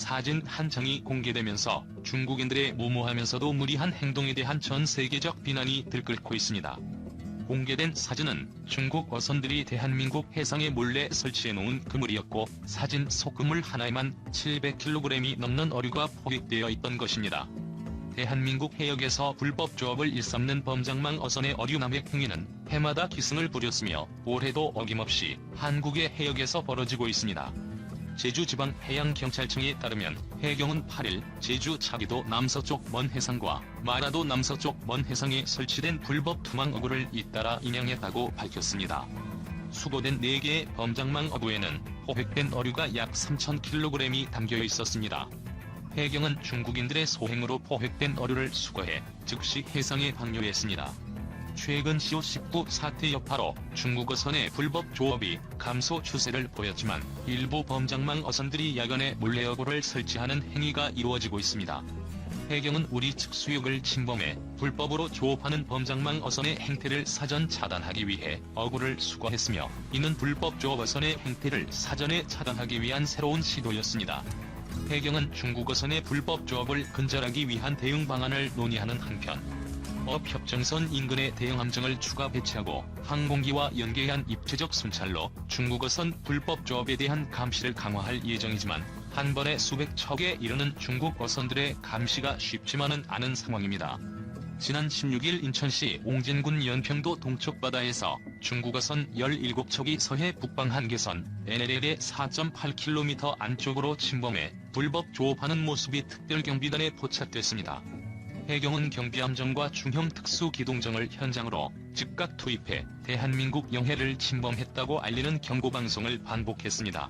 사진 한 장이 공개되면서 중국인들의 무모하면서도 무리한 행동에 대한 전 세계적 비난이 들끓고 있습니다. 공개된 사진은 중국 어선들이 대한민국 해상에 몰래 설치해놓은 그물이었고, 사진 속 그물 하나에만 700kg이 넘는 어류가 포획되어 있던 것입니다. 대한민국 해역에서 불법 조업을 일삼는 범장망 어선의 어류 남획 행위는 해마다 기승을 부렸으며 올해도 어김없이 한국의 해역에서 벌어지고 있습니다. 제주지방해양경찰청에 따르면 해경은 8일 제주 차기도 남서쪽 먼 해상과 마라도 남서쪽 먼 해상에 설치된 불법 투망 어구를 잇따라 인양했다고 밝혔습니다. 수거된 4개의 범장망 어구에는 포획된 어류가 약 3,000kg이 담겨 있었습니다. 해경은 중국인들의 소행으로 포획된 어류를 수거해 즉시 해상에 방류했습니다. 최근 시오19 사태 여파로 중국 어선의 불법 조업이 감소 추세를 보였지만 일부 범장망 어선들이 야간에 몰래 어구를 설치하는 행위가 이루어지고 있습니다. 해경은 우리 측 수역을 침범해 불법으로 조업하는 범장망 어선의 행태를 사전 차단하기 위해 어구를 수거했으며, 이는 불법 조업 어선의 행태를 사전에 차단하기 위한 새로운 시도였습니다. 해경은 중국 어선의 불법 조업을 근절하기 위한 대응 방안을 논의하는 한편, 업협정선 인근에 대형 함정을 추가 배치하고 항공기와 연계한 입체적 순찰로 중국 어선 불법 조업에 대한 감시를 강화할 예정이지만, 한 번에 수백 척에 이르는 중국 어선들의 감시가 쉽지만은 않은 상황입니다. 지난 16일 인천시 옹진군 연평도 동쪽바다에서 중국 어선 17척이 서해 북방 한계선 NLL의 4.8km 안쪽으로 침범해 불법 조업하는 모습이 특별경비단에 포착됐습니다. 해경은 경비함정과 중형 특수기동정을 현장으로 즉각 투입해 대한민국 영해를 침범했다고 알리는 경고방송을 반복했습니다.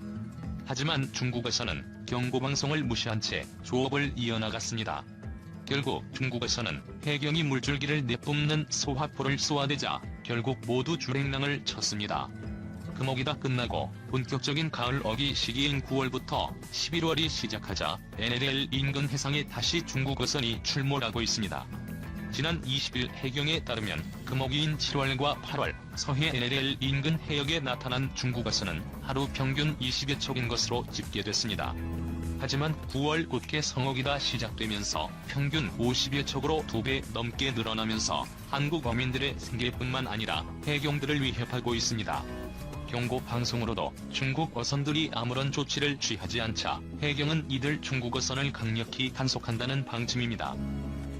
하지만 중국 어선은 경고방송을 무시한 채 조업을 이어나갔습니다. 결국 중국 어선은 해경이 물줄기를 내뿜는 소화포를 쏘아대자 결국 모두 줄행랑을 쳤습니다. 금어기 다 끝나고 본격적인 가을 어기 시기인 9월부터 11월이 시작하자 NLL 인근 해상에 다시 중국 어선이 출몰하고 있습니다. 지난 20일 해경에 따르면 금어기인 7월과 8월 서해 NLL 인근 해역에 나타난 중국 어선은 하루 평균 20여 척인 것으로 집계됐습니다. 하지만 9월 곧게 성어기가 시작되면서 평균 50여 척으로 2배 넘게 늘어나면서 한국 어민들의 생계뿐만 아니라 해경들을 위협하고 있습니다. 경고 방송으로도 중국 어선들이 아무런 조치를 취하지 않자 해경은 이들 중국 어선을 강력히 단속한다는 방침입니다.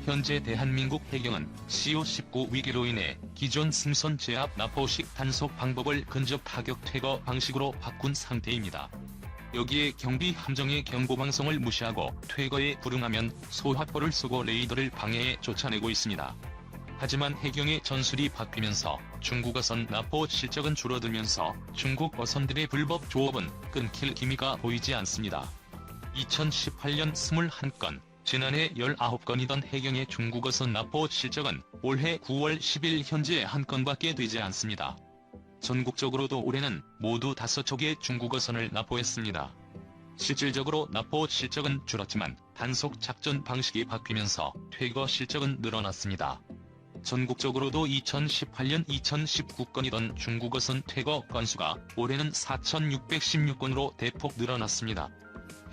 현재 대한민국 해경은 CO19 위기로 인해 기존 승선 제압 납포식 단속 방법을 근접 타격 퇴거 방식으로 바꾼 상태입니다. 여기에 경비 함정의 경고방송을 무시하고 퇴거에 불응하면 소화포를 쏘고 레이더를 방해해 쫓아내고 있습니다. 하지만 해경의 전술이 바뀌면서 중국 어선 납포 실적은 줄어들면서 중국 어선들의 불법 조업은 끊길 기미가 보이지 않습니다. 2018년 21건, 지난해 19건이던 해경의 중국 어선 납포 실적은 올해 9월 10일 현재 1건밖에 되지 않습니다. 전국적으로도 올해는 모두 5척의 중국 어선을 납포했습니다. 실질적으로 납포 실적은 줄었지만 단속 작전 방식이 바뀌면서 퇴거 실적은 늘어났습니다. 전국적으로도 2018년 2019건이던 중국 어선 퇴거 건수가 올해는 4,616건으로 대폭 늘어났습니다.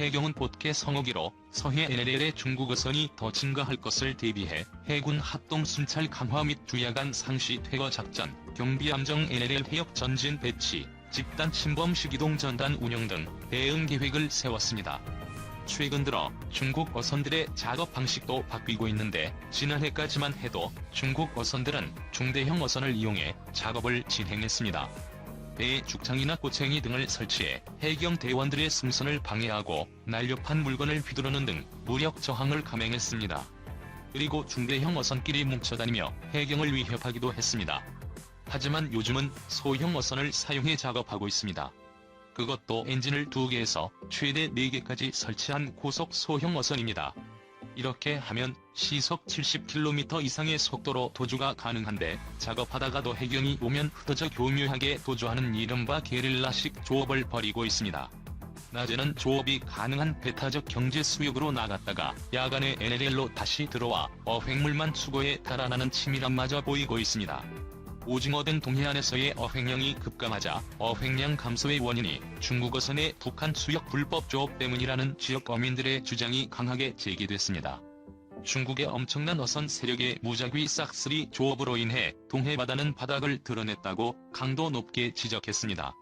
해경은 곧게 성어기로 서해 NLL의 중국 어선이 더 증가할 것을 대비해 해군 합동 순찰 강화 및 주야간 상시 퇴거 작전, 경비함정 NLL 해역 전진 배치, 집단 침범 시기동 전단 운영 등 대응 계획을 세웠습니다. 최근 들어 중국 어선들의 작업 방식도 바뀌고 있는데, 지난해까지만 해도 중국 어선들은 중대형 어선을 이용해 작업을 진행했습니다. 배에 죽창이나 꼬챙이 등을 설치해 해경 대원들의 승선을 방해하고 날렵한 물건을 휘두르는 등 무력 저항을 감행했습니다. 그리고 중대형 어선끼리 뭉쳐다니며 해경을 위협하기도 했습니다. 하지만 요즘은 소형 어선을 사용해 작업하고 있습니다. 그것도 엔진을 2개에서 최대 4개까지 설치한 고속 소형 어선입니다. 이렇게 하면 시속 70km 이상의 속도로 도주가 가능한데, 작업하다가도 해경이 오면 흩어져 교묘하게 도주하는 이른바 게릴라식 조업을 벌이고 있습니다. 낮에는 조업이 가능한 배타적 경제 수역으로 나갔다가 야간에 NLL로 다시 들어와 어획물만 수거해 달아나는 치밀함마저 보이고 있습니다. 오징어 등 동해안에서의 어획량이 급감하자 어획량 감소의 원인이 중국 어선의 북한 수역 불법 조업 때문이라는 지역 어민들의 주장이 강하게 제기됐습니다. 중국의 엄청난 어선 세력의 무작위 싹쓸이 조업으로 인해 동해 바다는 바닥을 드러냈다고 강도 높게 지적했습니다.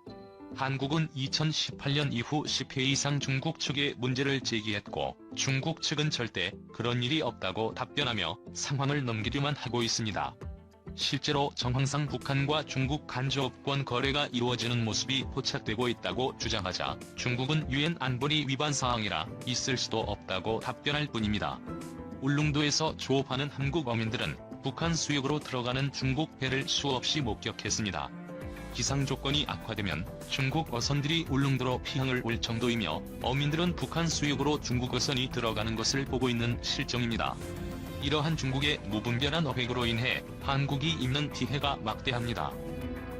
한국은 2018년 이후 10회 이상 중국 측에 문제를 제기했고 중국 측은 절대 그런 일이 없다고 답변하며 상황을 넘기려만 하고 있습니다. 실제로 정황상 북한과 중국 간조업권 거래가 이루어지는 모습이 포착되고 있다고 주장하자 중국은 유엔 안보리 위반 사항이라 있을 수도 없다고 답변할 뿐입니다. 울릉도에서 조업하는 한국 어민들은 북한 수역으로 들어가는 중국 배를 수없이 목격했습니다. 기상 조건이 악화되면 중국 어선들이 울릉도로 피항을 올 정도이며 어민들은 북한 수역으로 중국 어선이 들어가는 것을 보고 있는 실정입니다. 이러한 중국의 무분별한 어획으로 인해 한국이 입는 피해가 막대합니다.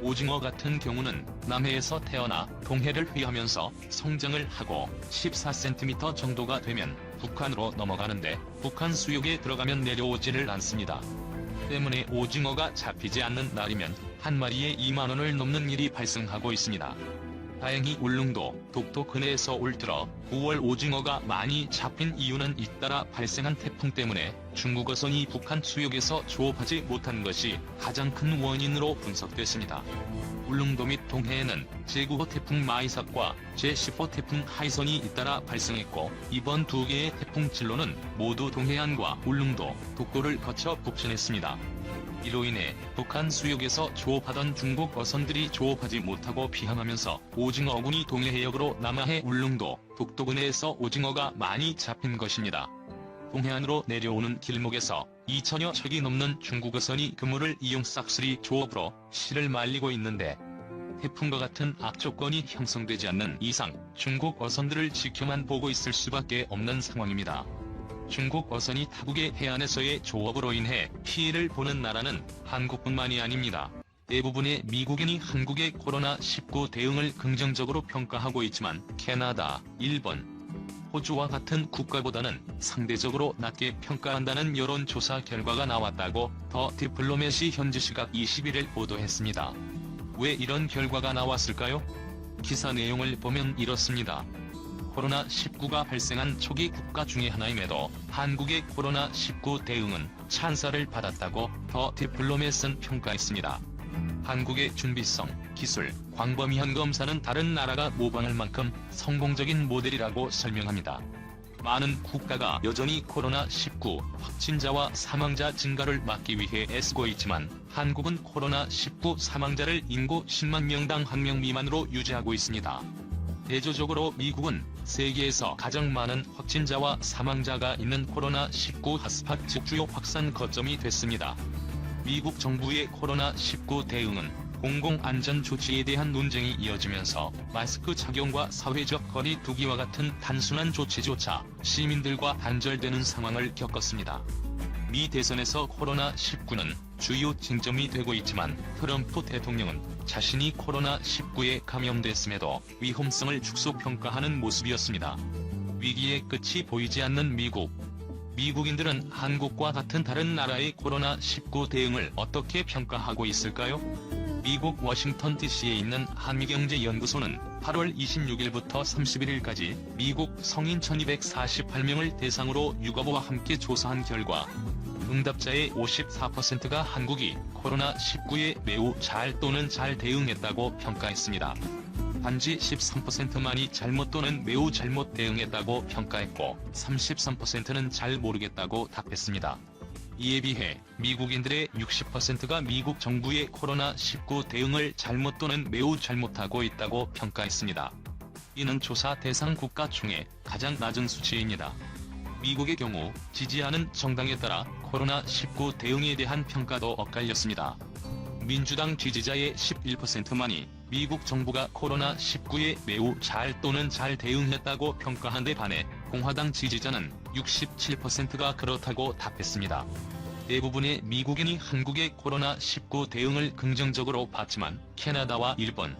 오징어 같은 경우는 남해에서 태어나 동해를 휘하면서 성장을 하고 14cm 정도가 되면 북한으로 넘어가는데 북한 수역에 들어가면 내려오지를 않습니다. 때문에 오징어가 잡히지 않는 날이면 한 마리에 2만 원을 넘는 일이 발생하고 있습니다. 다행히 울릉도, 독도 근해에서 올 들어 9월 오징어가 많이 잡힌 이유는 잇따라 발생한 태풍 때문에 중국 어선이 북한 수역에서 조업하지 못한 것이 가장 큰 원인으로 분석됐습니다. 울릉도 및 동해에는 제9호 태풍 마이삭과 제10호 태풍 하이선이 잇따라 발생했고 이번 두 개의 태풍 진로는 모두 동해안과 울릉도, 독도를 거쳐 북진했습니다. 이로 인해 북한 수역에서 조업하던 중국 어선들이 조업하지 못하고 피항하면서 오징어 어군이 동해 해역으로 남하해 울릉도, 독도 근해에서 오징어가 많이 잡힌 것입니다. 동해안으로 내려오는 길목에서 2천여 척이 넘는 중국 어선이 그물을 이용 싹쓸이 조업으로 실을 말리고 있는데 태풍과 같은 악조건이 형성되지 않는 이상 중국 어선들을 지켜만 보고 있을 수밖에 없는 상황입니다. 중국 어선이 타국의 해안에서의 조업으로 인해 피해를 보는 나라는 한국뿐만이 아닙니다. 대부분의 미국인이 한국의 코로나19 대응을 긍정적으로 평가하고 있지만 캐나다, 일본, 호주와 같은 국가보다는 상대적으로 낮게 평가한다는 여론조사 결과가 나왔다고 더 디플로맷이 현지 시각 21일 보도했습니다. 왜 이런 결과가 나왔을까요? 기사 내용을 보면 이렇습니다. 코로나19가 발생한 초기 국가 중의 하나임에도 한국의 코로나19 대응은 찬사를 받았다고 더 디플로맷은 평가했습니다. 한국의 준비성, 기술, 광범위한 검사는 다른 나라가 모방할 만큼 성공적인 모델이라고 설명합니다. 많은 국가가 여전히 코로나19 확진자와 사망자 증가를 막기 위해 애쓰고 있지만 한국은 코로나19 사망자를 인구 10만 명당 1명 미만으로 유지하고 있습니다. 대조적으로 미국은 세계에서 가장 많은 확진자와 사망자가 있는 코로나19 핫스팟 즉 주요 확산 거점이 됐습니다. 미국 정부의 코로나19 대응은 공공안전 조치에 대한 논쟁이 이어지면서 마스크 착용과 사회적 거리 두기와 같은 단순한 조치조차 시민들과 단절되는 상황을 겪었습니다. 미 대선에서 코로나19는 주요 쟁점이 되고 있지만 트럼프 대통령은 자신이 코로나19에 감염됐음에도 위험성을 축소평가하는 모습이었습니다. 위기의 끝이 보이지 않는 미국. 미국인들은 한국과 같은 다른 나라의 코로나19 대응을 어떻게 평가하고 있을까요? 미국 워싱턴 DC에 있는 한미경제연구소는 8월 26일부터 31일까지 미국 성인 1248명을 대상으로 유가보와 함께 조사한 결과 응답자의 54%가 한국이 코로나19에 매우 잘 또는 잘 대응했다고 평가했습니다. 단지 13%만이 잘못 또는 매우 잘못 대응했다고 평가했고 33%는 잘 모르겠다고 답했습니다. 이에 비해 미국인들의 60%가 미국 정부의 코로나19 대응을 잘못 또는 매우 잘못하고 있다고 평가했습니다. 이는 조사 대상 국가 중에 가장 낮은 수치입니다. 미국의 경우 지지하는 정당에 따라 코로나19 대응에 대한 평가도 엇갈렸습니다. 민주당 지지자의 11%만이 미국 정부가 코로나19에 매우 잘 또는 잘 대응했다고 평가한 데 반해 공화당 지지자는 67%가 그렇다고 답했습니다. 대부분의 미국인이 한국의 코로나19 대응을 긍정적으로 봤지만 캐나다와 일본,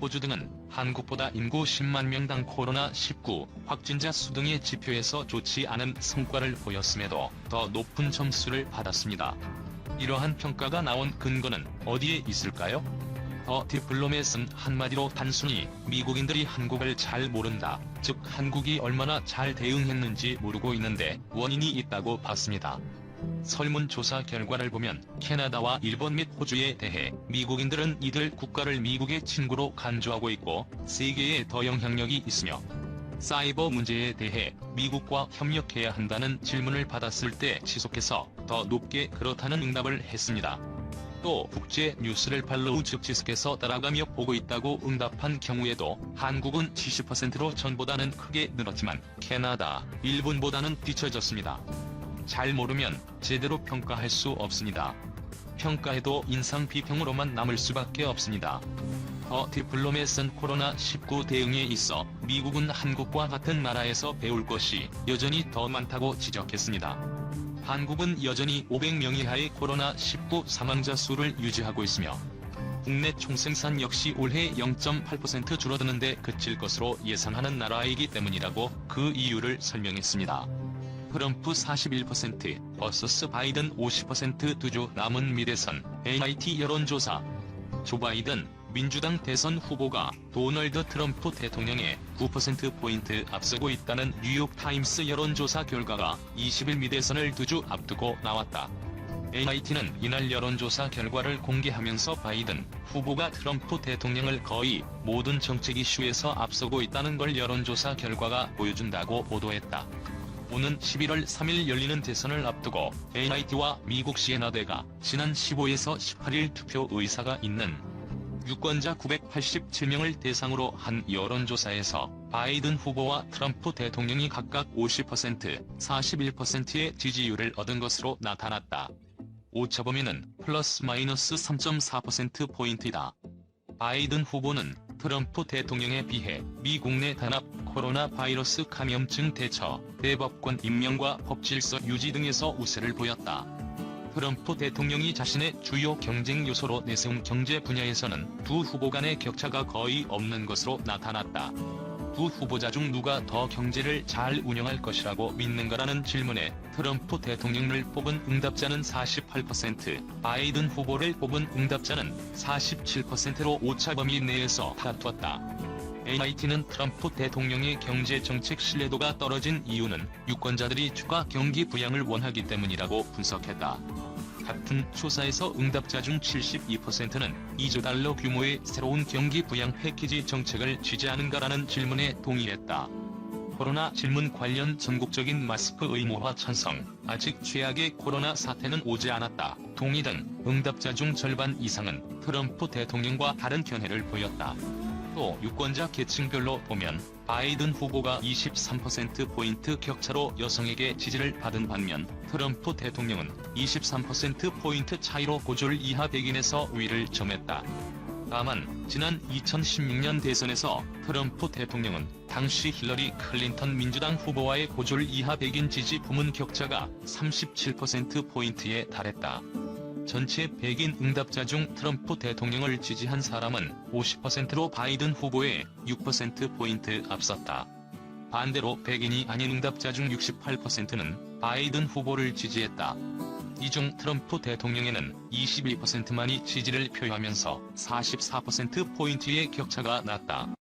호주 등은 한국보다 인구 10만 명당 코로나19 확진자 수 등의 지표에서 좋지 않은 성과를 보였음에도 더 높은 점수를 받았습니다. 이러한 평가가 나온 근거는 어디에 있을까요? 더 디플로맷은 한마디로 단순히 미국인들이 한국을 잘 모른다, 즉 한국이 얼마나 잘 대응했는지 모르고 있는데 원인이 있다고 봤습니다. 설문조사 결과를 보면 캐나다와 일본 및 호주에 대해 미국인들은 이들 국가를 미국의 친구로 간주하고 있고 세계에 더 영향력이 있으며, 사이버 문제에 대해 미국과 협력해야 한다는 질문을 받았을 때 지속해서 더 높게 그렇다는 응답을 했습니다. 또 국제 뉴스를 팔로우 즉 지속해서 따라가며 보고 있다고 응답한 경우에도 한국은 70%로 전보다는 크게 늘었지만 캐나다, 일본보다는 뒤처졌습니다. 잘 모르면 제대로 평가할 수 없습니다. 평가해도 인상 비평으로만 남을 수밖에 없습니다. 더 디플로맷은 코로나19 대응에 있어 미국은 한국과 같은 나라에서 배울 것이 여전히 더 많다고 지적했습니다. 한국은 여전히 500명 이하의 코로나19 사망자 수를 유지하고 있으며 국내 총생산 역시 올해 0.8% 줄어드는데 그칠 것으로 예상하는 나라이기 때문이라고 그 이유를 설명했습니다. 트럼프 41% vs 바이든 50% 두 주 남은 미대선 MIT 여론조사. 조 바이든 민주당 대선 후보가 도널드 트럼프 대통령에 9%포인트 앞서고 있다는 뉴욕타임스 여론조사 결과가 20일 미대선을 2주 앞두고 나왔다. MIT는 이날 여론조사 결과를 공개하면서 바이든 후보가 트럼프 대통령을 거의 모든 정책 이슈에서 앞서고 있다는 걸 여론조사 결과가 보여준다고 보도했다. 오는 11월 3일 열리는 대선을 앞두고 MIT와 미국 시애나대가 지난 15에서 18일 투표 의사가 있는 유권자 987명을 대상으로 한 여론조사에서 바이든 후보와 트럼프 대통령이 각각 50%, 41%의 지지율을 얻은 것으로 나타났다. 오차범위는 플러스 마이너스 3.4%포인트이다. 바이든 후보는 트럼프 대통령에 비해 미국 내 단합, 코로나 바이러스 감염증 대처, 대법권 임명과 법질서 유지 등에서 우세를 보였다. 트럼프 대통령이 자신의 주요 경쟁 요소로 내세운 경제 분야에서는 두 후보 간의 격차가 거의 없는 것으로 나타났다. 두 후보자 중 누가 더 경제를 잘 운영할 것이라고 믿는가라는 질문에 트럼프 대통령을 뽑은 응답자는 48%, 바이든 후보를 뽑은 응답자는 47%로 오차범위 내에서 다투었다. MIT는 트럼프 대통령의 경제정책 신뢰도가 떨어진 이유는 유권자들이 추가 경기 부양을 원하기 때문이라고 분석했다. 같은 조사에서 응답자 중 72%는 2조 달러 규모의 새로운 경기 부양 패키지 정책을 지지하는가라는 질문에 동의했다. 코로나 질문 관련 전국적인 마스크 의무화 찬성, 아직 최악의 코로나 사태는 오지 않았다, 동의 등 응답자 중 절반 이상은 트럼프 대통령과 다른 견해를 보였다. 또 유권자 계층별로 보면 바이든 후보가 23%포인트 격차로 여성에게 지지를 받은 반면 트럼프 대통령은 23%포인트 차이로 고졸 이하 백인에서 위를 점했다. 다만 지난 2016년 대선에서 트럼프 대통령은 당시 힐러리 클린턴 민주당 후보와의 고졸 이하 백인 지지 부문 격차가 37%포인트에 달했다. 전체 백인 응답자 중 트럼프 대통령을 지지한 사람은 50%로 바이든 후보에 6%포인트 앞섰다. 반대로 백인이 아닌 응답자 중 68%는 바이든 후보를 지지했다. 이 중 트럼프 대통령에는 22%만이 지지를 표하면서 44%포인트의 격차가 났다.